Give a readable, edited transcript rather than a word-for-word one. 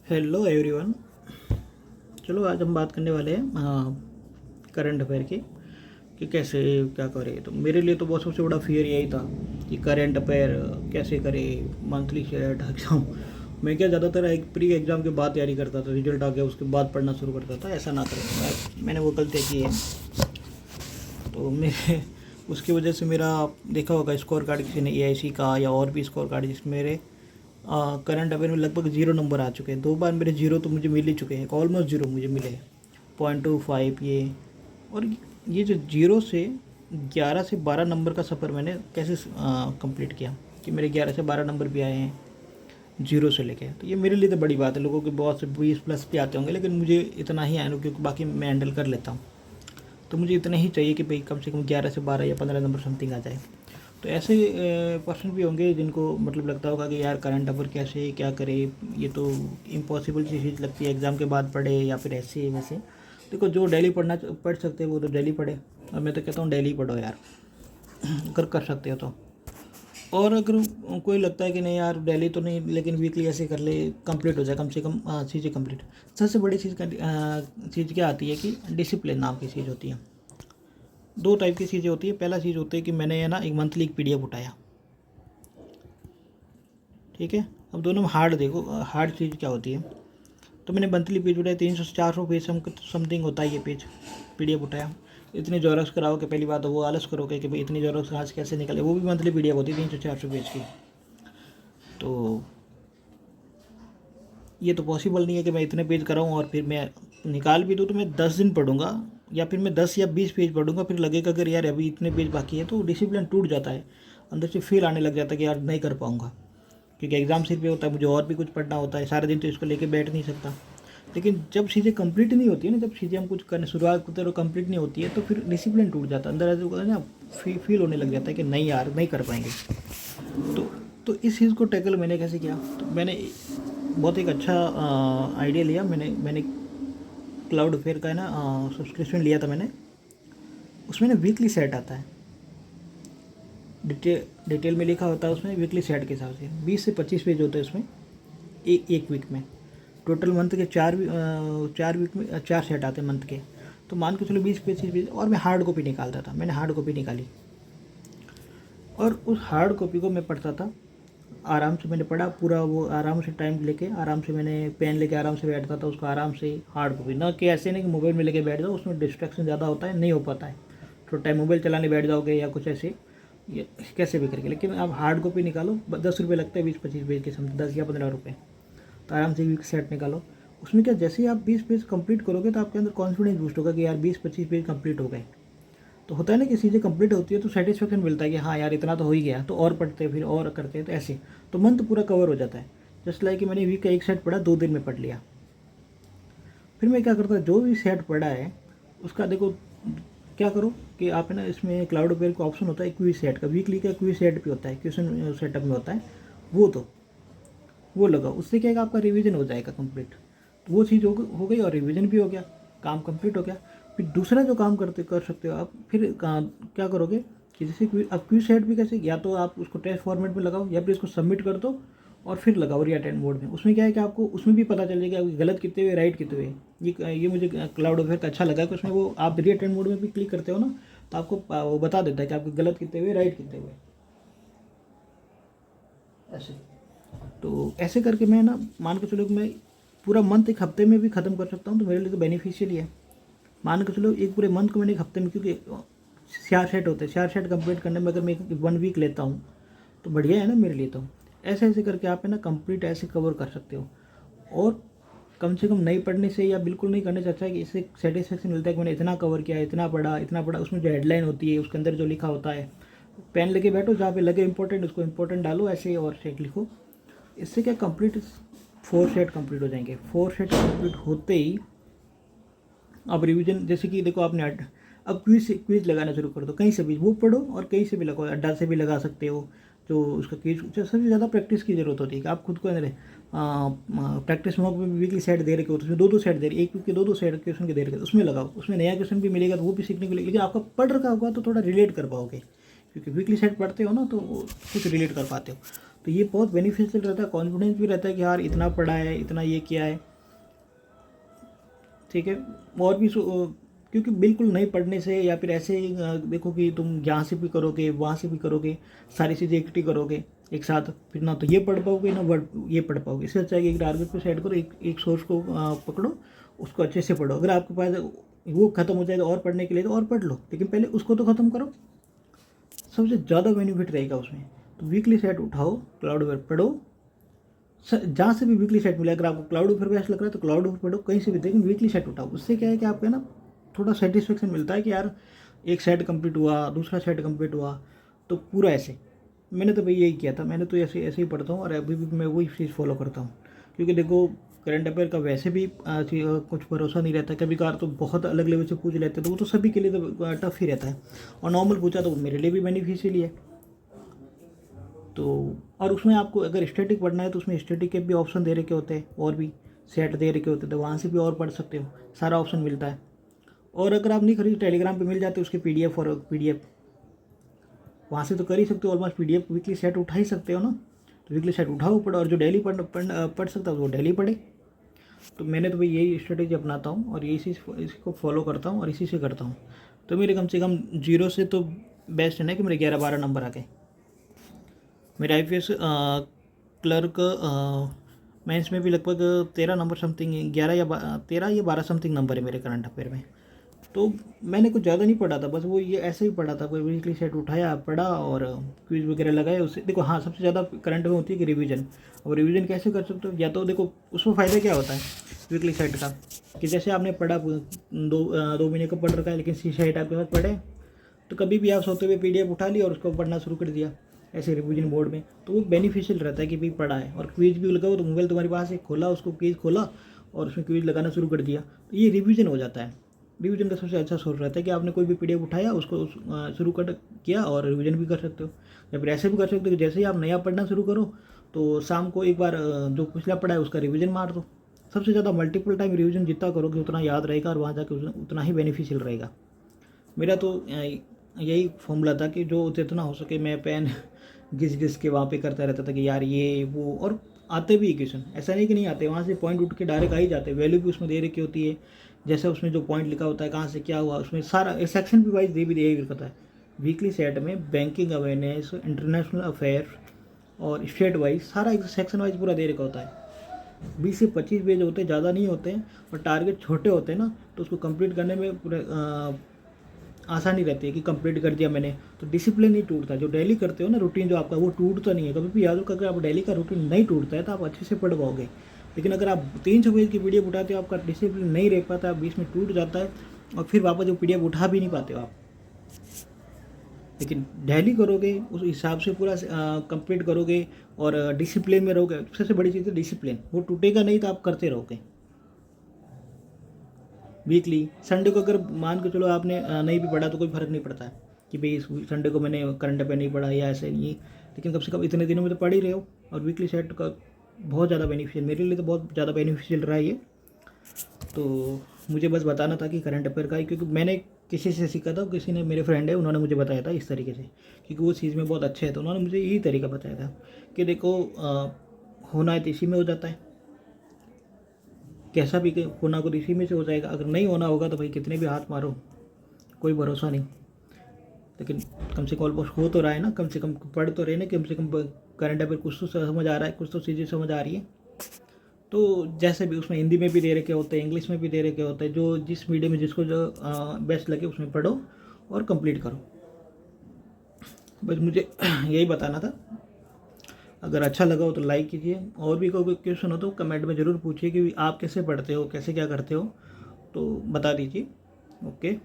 Hello everyone. चलो आज हम बात करने वाले हैं करंट अफेयर की कि कैसे क्या करें। तो मेरे लिए तो बहुत सबसे बड़ा फियर यही था कि करंट अफेयर कैसे करें, मंथली सेट एग्ज़ाम। मैं क्या ज़्यादातर एक प्री एग्ज़ाम के बाद तैयारी करता था, रिजल्ट आ गया उसके बाद पढ़ना शुरू करता था। ऐसा ना करें, मैंने वो गलती की है। तो मैं उसकी वजह से मेरा देखा होगा स्कोर कार्ड किसी ने एआईसी का या और भी स्कोर कार्ड जिसमें मेरे करंट अफेयर में लगभग 0 नंबर आ चुके हैं। 2 बार मेरे 0 तो मुझे मिल ही चुके हैं, ऑलमोस्ट 0 मुझे मिले हैं, 0.25 ये। और ये जो 0 से 11 से 12 नंबर का सफ़र मैंने कैसे कंप्लीट किया कि मेरे 11 से 12 नंबर भी आए हैं 0 से लेके। तो ये मेरे लिए तो बड़ी बात है। लोगों के बहुत से 20+ भी आते होंगे, लेकिन मुझे इतना ही आया क्योंकि बाकी मैं हैंडल कर लेता हूँ। तो मुझे इतना ही चाहिए कि भाई कम से कम 11 से 12 या 15 नंबर समथिंग आ जाए। तो ऐसे पर्सन भी होंगे जिनको मतलब लगता होगा कि यार करंट अफेयर कैसे क्या करे, ये तो इम्पॉसिबल सी चीज़ लगती है, एग्ज़ाम के बाद पढ़े या फिर ऐसे वैसे। देखो, जो डेली पढ़ सकते हैं वो तो डेली पढ़े, और मैं तो कहता हूँ डेली पढ़ो यार, अगर कर सकते हो तो। और अगर कोई लगता है कि नहीं यार डेली तो नहीं, लेकिन वीकली ऐसे कर ले, कंप्लीट हो जाए कम से कम चीज़ें कंप्लीट। सबसे बड़ी चीज़ क्या आती है कि डिसिप्लिन नाम की चीज़ होती है। 2 टाइप की चीज़ें होती है। पहला चीज़ होती है कि मैंने है ना एक मंथली एक पीडीएफ उठाया, ठीक है। अब दोनों में हार्ड देखो, हार्ड चीज़ क्या होती है। तो मैंने मंथली पेज उठाया, 300 से 400 पेज समथिंग होता है ये पेज, पीडीएफ उठाया। इतनी जोरक्स कराओ कि पहली बात तो वो आलस करोगे कि भाई इतनी जोरक्स आज कैसे निकले, वो भी मंथली पीडीएफ होती है 300 से 400 पेज की। तो ये तो पॉसिबल नहीं है कि मैं इतने पेज कराऊँ और फिर मैं निकाल भी दूँ तो मैं 10 दिन पढ़ूंगा, या फिर मैं 10 या 20 पेज पढ़ूंगा, फिर लगेगा अगर यार अभी इतने पेज बाकी है, तो डिसिप्लिन टूट जाता है, अंदर से फील आने लग जाता है कि यार नहीं कर पाऊँगा। क्योंकि एग्ज़ाम सिर पे होता है, मुझे और भी कुछ पढ़ना होता है, सारा दिन तो इसको लेके बैठ नहीं सकता। लेकिन जब चीज़ें कंप्लीट नहीं होती है ना, जब चीज़ें हम कुछ करने शुरुआत करते हैं और कंप्लीट नहीं होती है, तो फिर डिसिप्लिन टूट जाता है, अंदर ऐसे होता है ना, फील होने लग जाता है कि नहीं यार नहीं कर पाएंगे। तो तो इस चीज़ को टैकल मैंने कैसे किया, तो मैंने बहुत एक अच्छा आइडिया लिया। मैंने क्लाउड अफेयर का है ना सब्सक्रिप्शन लिया था मैंने। उसमें ना वीकली सेट आता है, डिटेल में लिखा होता है उसमें वीकली सेट के हिसाब से 20 से 25 पेज होते हैं उसमें एक वीक में। टोटल मंथ के 4 वीक में 4 सेट आते हैं मंथ के। तो मान के चलो 20-25 पेज, और मैं हार्ड कॉपी निकालता था। मैंने हार्ड कॉपी निकाली और उस हार्ड कॉपी को मैं पढ़ता था। आराम से मैंने पढ़ा पूरा, वो आराम से टाइम लेके, आराम से मैंने पेन लेके आराम से बैठता था उसको आराम से हार्ड कॉपी। ना कि ऐसे नहीं कि मोबाइल में लेके बैठ जाओ, उसमें डिस्ट्रैक्शन ज़्यादा होता है, नहीं हो पाता है। थोड़ा टाइम मोबाइल चलाने बैठ जाओगे या कुछ ऐसे, ये कैसे भी करके। लेकिन आप हार्ड कॉपी निकालो, 10 रुपये लगता है 20-25 पेज के समथिंग, 10 या 15 रुपये। तो आराम से वीक सेट निकालो। उसमें क्या, जैसे ही आप 20 पेज कंप्लीट करोगे तो आपके अंदर कॉन्फिडेंस बूस्ट होगा कि यार 20-25 पेज कंप्लीट हो गए। तो होता है ना कि चीज़ें कंप्लीट होती है तो सेटिस्फेक्शन मिलता है कि हाँ यार इतना तो हो ही गया, तो और पढ़ते हैं फिर और करते हैं, तो ऐसे तो मंथ पूरा कवर हो जाता है। जस्ट लाइक कि मैंने वीक का एक सेट पढ़ा, 2 दिन में पढ़ लिया। फिर मैं क्या करता, जो भी सेट पढ़ा है उसका देखो क्या करो कि आप है ना, इसमें क्लाउड अफेयर का ऑप्शन होता है क्विज सेट का, वीकली का क्विज सेट भी होता है, क्वेश्चन सेटअप में होता है वो। तो वो लगाओ, उससे क्या है कि आपका रिवीजन हो जाएगा कंप्लीट। तो वो चीज़ हो गई और रिवीजन भी हो गया, काम कंप्लीट हो गया। फिर दूसरा जो काम कर सकते हो आप, फिर क्या करोगे कि जैसे अब क्विज सेट भी कैसे, या तो आप उसको टेस्ट फॉर्मेट में लगाओ या फिर इसको सबमिट कर दो और फिर लगाओ रीअटेंड मोड में। उसमें क्या है कि आपको उसमें भी पता चल जाएगा कि गलत कितने हुए, राइट कितने हुए। ये मुझे क्लाउड अफेयर का अच्छा लगा कि उसमें वो आप रीअटेंड मोड में भी क्लिक करते हो ना, तो आपको वो बता देता है कि आपके गलत कितने हुए, राइट कितने हुए, ऐसे। तो ऐसे करके मैं ना, मान के चलो कि मैं पूरा मंथ एक हफ्ते में भी ख़त्म कर सकता हूँ, तो मेरे लिए तो बेनिफिशियल ही है। मान के चलो एक पूरे मंथ को मैंने एक हफ्ते में, क्योंकि 4 सेट होते हैं, 4 सेट कंप्लीट करने में अगर मैं 1 वीक लेता हूँ तो बढ़िया है ना मेरे लिए। तो ऐसे ऐसे करके आप है ना कंप्लीट ऐसे कवर कर सकते हो। और कम से कम नहीं पढ़ने से या बिल्कुल नहीं करने से अच्छा है कि इससे सेटिस्फेक्शन मिलता है कि मैंने इतना कवर किया, इतना पढ़ा इतना पढ़ा। उसमें जो हेडलाइन होती है उसके अंदर जो लिखा होता है, पेन लेके बैठो, जहाँ पे लगे इंपॉर्टेंट उसको इंपॉर्टेंट डालो ऐसे और सेट लिखो। इससे क्या कंप्लीट 4 सेट कंप्लीट हो जाएंगे। 4 सेट कंप्लीट होते ही अब रिवीजन, जैसे कि देखो आपने अब क्विज लगाना शुरू कर दो, कहीं से भी बुक पढ़ो और कहीं से भी लगाओ, अड्डा से भी लगा सकते हो। जो उसका क्विज, सबसे ज़्यादा प्रैक्टिस की ज़रूरत होती है कि आप खुद को अंदर प्रैक्टिस मॉक में वीकली सेट दे रखे हो, तो उसमें 2-2 सेट दे रहे, एक वीक के 2-2 सेट क्वेश्चन के दे रखे, उसमें लगाओ। उसमें नया क्वेश्चन भी मिलेगा तो वो भी सीखने को मिलेगा, लेकिन आपका पढ़ रखा होगा तो थोड़ा रिलेट कर पाओगे, क्योंकि वीकली सेट पढ़ते हो ना तो कुछ रिलेट कर पाते हो। तो ये बहुत बेनिफिशियल रहता है, कॉन्फिडेंस भी रहता है कि यार इतना पढ़ा है, इतना ये किया है, ठीक है। और भी क्योंकि बिल्कुल नहीं पढ़ने से या फिर ऐसे ही देखो कि तुम यहाँ से भी करोगे वहाँ से भी करोगे, सारी चीज़ें इकट्ठी करोगे एक साथ, फिर ना तो ये पढ़ पाओगे ना ये पढ़ पाओगे। इससे अच्छा है कि एक टारगेट को सेट करो, एक सोर्स को पकड़ो, उसको अच्छे से पढ़ो। अगर आपके पास वो खत्म हो जाएगा और पढ़ने के लिए तो और पढ़ लो, लेकिन पहले उसको तो ख़त्म करो, सबसे ज़्यादा बेनिफिट रहेगा उसमें। तो वीकली सेट उठाओ, क्लाउड पर पढ़ो, जहाँ से भी वीकली सेट मिले। अगर आपको क्लाउड पर बेस्ट लग रहा है तो क्लाउड पर पढ़ो, कहीं से भी, लेकिन वीकली सेट उठाओ। उससे क्या है कि आपको ना थोड़ा सेटिस्फेक्शन मिलता है कि यार एक सेट कंप्लीट हुआ, दूसरा सेट कंप्लीट हुआ, तो पूरा ऐसे। मैंने तो भाई यही किया था, मैंने तो ऐसे ऐसे ही पढ़ता हूँ और अभी भी मैं वही चीज़ फॉलो करता हूँ। क्योंकि देखो करंट अफेयर का वैसे भी कुछ भरोसा नहीं रहता, कभी कभार तो बहुत अलग लेवल से पूछ लेते हैं, तो वो तो सभी के लिए तो टफ ही रहता है, और नॉर्मल पूछा तो मेरे लिए भी बेनिफिशियल ही है। तो और उसमें आपको अगर स्टैटिक पढ़ना है तो उसमें स्टैटिक के भी ऑप्शन दे रखे होते हैं, और भी सेट दे रखे होते हैं, तो वहाँ से भी और पढ़ सकते हो, सारा ऑप्शन मिलता है। और अगर आप नहीं खरीद, टेलीग्राम पे मिल जाते उसके PDF और PDF, वहाँ से तो कर ही सकते हो ऑलमोस्ट। PDF वीकली सेट उठा ही सकते हो ना, तो वीकली सेट उठाओ पढ़ो, और जो डेली पढ़ सकता है वो डेली पढ़े। तो मैंने तो भाई यही स्ट्रेटेजी अपनाता हूँ और यही चीज़ इसको फॉलो करता हूँ और इसी से करता हूँ। तो मेरे कम से कम 0 से तो बेस्ट है ना कि मेरे 11-12 नंबर आ गए। मेरे IPS क्लर्क मेंस में भी लगभग 13 नंबर समथिंग, 13 या 12 समथिंग नंबर है मेरे करंट अफेयर में। तो मैंने कुछ ज़्यादा नहीं पढ़ा था, बस वो ये ऐसे ही पढ़ा था, कोई वीकली सेट उठाया, पढ़ा और क्विज वगैरह लगाए उससे। देखो हाँ, सबसे ज़्यादा करंट में होती है कि रिवीजन। अब रिवीजन कैसे कर सकते हो, या तो देखो उसमें फ़ायदा क्या होता है वीकली सेट का, कि जैसे आपने पढ़ा 2 महीने का पढ़ रखा है, लेकिन सी सेट आपके साथ पढ़े, तो कभी भी आप सोते हुए PDF उठा लिया और उसको पढ़ना शुरू कर दिया ऐसे रिवीजन बोर्ड में, तो वो बेनिफिशियल रहता है कि भाई पढ़ा है। और क्विज भी लगाओ तो मोबाइल तुम्हारे पास है, खोला उसको, क्विज खोला और उसमें क्विज लगाना शुरू कर दिया, तो ये रिवीजन हो जाता है। रिवीजन का सबसे अच्छा सोर्स रहता है कि आपने कोई भी PDF उठाया, उसको शुरू कर किया और रिवीजन भी कर सकते हो, या फिर ऐसे भी कर सकते हो कि जैसे ही आप नया पढ़ना शुरू करो तो शाम को एक बार जो पिछला पढ़ा है उसका रिवीजन मार दो। सबसे ज़्यादा मल्टीपल टाइम रिवीजन जितना करोगे उतना याद रहेगा और वहाँ जाकर उतना ही बेनिफिशियल रहेगा। मेरा तो यही फॉर्मूला था कि जो जितना हो सके मैं पेन घिस के वहाँ पे करता रहता था कि यार ये वो, और आते भी क्वेश्चन, ऐसा नहीं कि नहीं आते, वहाँ से पॉइंट उठ के डायरेक्ट आ ही जाते हैं। वैल्यू भी उसमें दे रखी होती है, जैसे उसमें जो पॉइंट लिखा होता है कहाँ से क्या हुआ, उसमें सारा सेक्शन भी वाइज दे रखा है। वीकली सेट में बैंकिंग अवेयरनेस, इंटरनेशनल अफेयर और स्टेट वाइज सारा एक सेक्शन वाइज पूरा दे रखा होता है। 20 से 25 पेज होते हैं, ज़्यादा नहीं होते हैं, और टारगेट छोटे होते हैं ना, तो उसको कंप्लीट करने में पूरे आसानी रहती है कि कंप्लीट कर दिया मैंने, तो डिसिप्लिन नहीं टूटता। जो डेली करते हो ना रूटीन जो आपका, वो टूटता नहीं है कभी भी। याद रखो अगर आप डेली का रूटीन नहीं टूटता है तो आप अच्छे से पढ़ पाओगे। लेकिन अगर आप 300 पेज की PDF उठाते हो, आपका डिसिप्लिन नहीं रह पाता, बीच में टूट जाता है और फिर वापस जो PDF उठा भी नहीं पाते हो आप। लेकिन डेली करोगे उस हिसाब से पूरा कंप्लीट करोगे और डिसिप्लिन में रहोगे। सबसे बड़ी चीज़ है डिसिप्लिन, वो टूटेगा नहीं तो आप करते रहोगे। वीकली संडे को अगर मान के चलो आपने नहीं भी पढ़ा तो कोई फ़र्क नहीं पड़ता है कि भाई इस संडे को मैंने करंट अफेयर नहीं पढ़ा या ऐसे नहीं, लेकिन कम से कम इतने दिनों में तो पढ़ ही रहे हो। और वीकली सेट का बहुत ज़्यादा बेनिफिशियल, मेरे लिए तो बहुत ज़्यादा बेनिफिशियल रहा ये। तो मुझे बस बताना था कि करंट अफेयर का ही, क्योंकि मैंने किसी से सीखा था, किसी ने, मेरे फ्रेंड है, उन्होंने मुझे बताया था इस तरीके से, क्योंकि वो चीज़ में बहुत अच्छे है, तो उन्होंने मुझे यही तरीका बताया था कि देखो होना है तो इसी में हो जाता है, कैसा भी होना को इसी में से हो जाएगा। अगर नहीं होना होगा तो भाई कितने भी हाथ मारो कोई भरोसा नहीं, लेकिन कम से कम ऑलमोस्ट हो तो रहा है ना, कम से कम पढ़ तो रहे ना, कम से कम करंट अफेयर कुछ तो समझ आ रहा है, कुछ तो चीज़ें समझ आ रही है। तो जैसे भी उसमें हिंदी में भी दे रखे होते हैं, इंग्लिश में भी दे रखे होते हैं, जो जिस मीडियम में जिसको जो बेस्ट लगे उसमें पढ़ो और कंप्लीट करो। बस मुझे यही बताना था। अगर अच्छा लगा हो तो लाइक कीजिए, और भी कोई क्वेश्चन हो तो कमेंट में ज़रूर पूछिए कि आप कैसे पढ़ते हो, कैसे क्या करते हो, तो बता दीजिए। ओके।